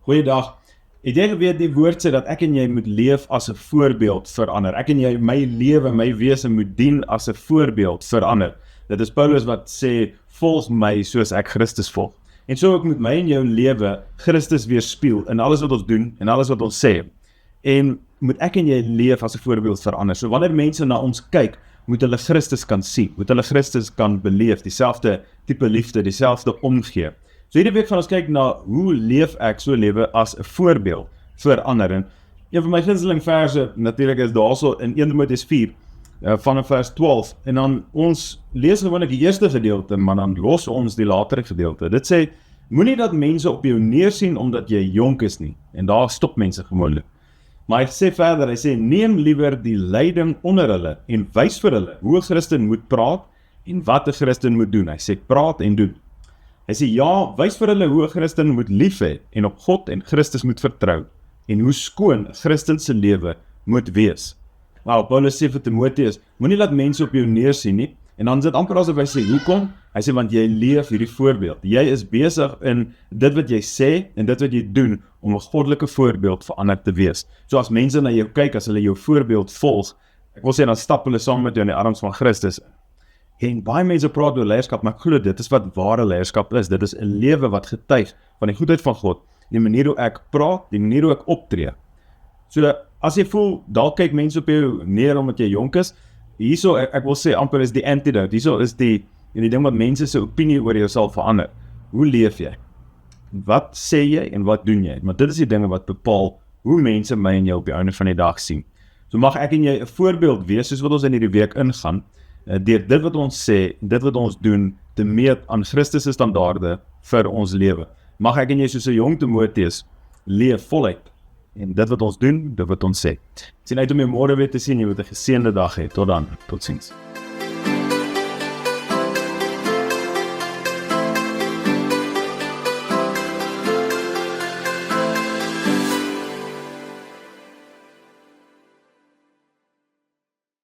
Goeiedag. Het jy geweet die woord sê dat ek en jy moet leef as 'n voorbeeld vir ander? Ek en jy, my lewe, my wese moet dien as 'n voorbeeld vir ander. Dit is Paulus wat sê, volg my soos ek Christus volg. En so ook moet my en jou lewe Christus weerspieël in alles wat ons doen en alles wat ons sê. En moet ek en jy leef as 'n voorbeeld vir ander. So wanneer mense na ons kyk, moet hulle Christus kan sien, moet hulle Christus kan beleef, dieselfde tipe liefde, dieselfde omgee. So hierdie week gaan ons kyk na hoe leef ek so lewe as 'n voorbeeld vir ander. En een van my gunsteling verse natuurlik is daarso in 1 Timoteus 4 vanaf vers 12. En dan ons lees gewoonlik die eerste gedeelte, maar dan los ons die latere gedeelte. Dit sê, moenie dat mense op jou neersien omdat jy jonk is nie. En daar stop mense gewoonlik. Maar hy sê verder, hy sê, neem liewer die leiding onder hulle en wys vir hulle hoe 'n Christen moet praat en wat 'n Christen moet doen. Hy sê, praat en doen. Hy sê, ja, wys vir hulle hoe 'n Christen moet lief hê en op God en Christus moet vertrou en hoe skoon 'n Christen se lewe moet wees. Nou, Paulus sê vir Timoteus, moenie laat mense op jou neersien nie, en dan sit amper asof hy sê, hoekom? Hy sê, want jy leef hierdie voorbeeld. Jy is besig in dit wat jy sê en dit wat jy doen om 'n goddelike voorbeeld vir ander te wees. So as mense na jou kyk, as hulle jou voorbeeld volg, ek wil sê, dan stap hulle saam met jou in die arms van Christus. En baie mense praat oor leierskap, maar ek glo dit is wat ware leierskap is. Dit is 'n lewe wat getuig van die goedheid van God, die manier hoe ek praat, die manier hoe ek optree. So as jy voel, dalk kyk mense op jou neer omdat jy jonk is, hierso, ek wil sê, amper is die antidote, hierso is die ding wat mense se opinie oor jou sal verander. Hoe leef jy? Wat sê jy en wat doen jy? Maar dit is die dinge wat bepaal hoe mense my en jou op die einde van die dag sien. So mag ek en jy 'n voorbeeld wees, soos wat ons in hierdie week ingaan, deur dit wat ons sê, dit wat ons doen, te meet aan Christus se standaarde vir ons lewe. Mag ek en jy soos 'n jong Timoteus leef voluit en dit wat ons doen, dit wat ons sê. Sien uit om jou môre weer te sien, jy moet 'n geseënde dag hê. Tot dan, totsiens.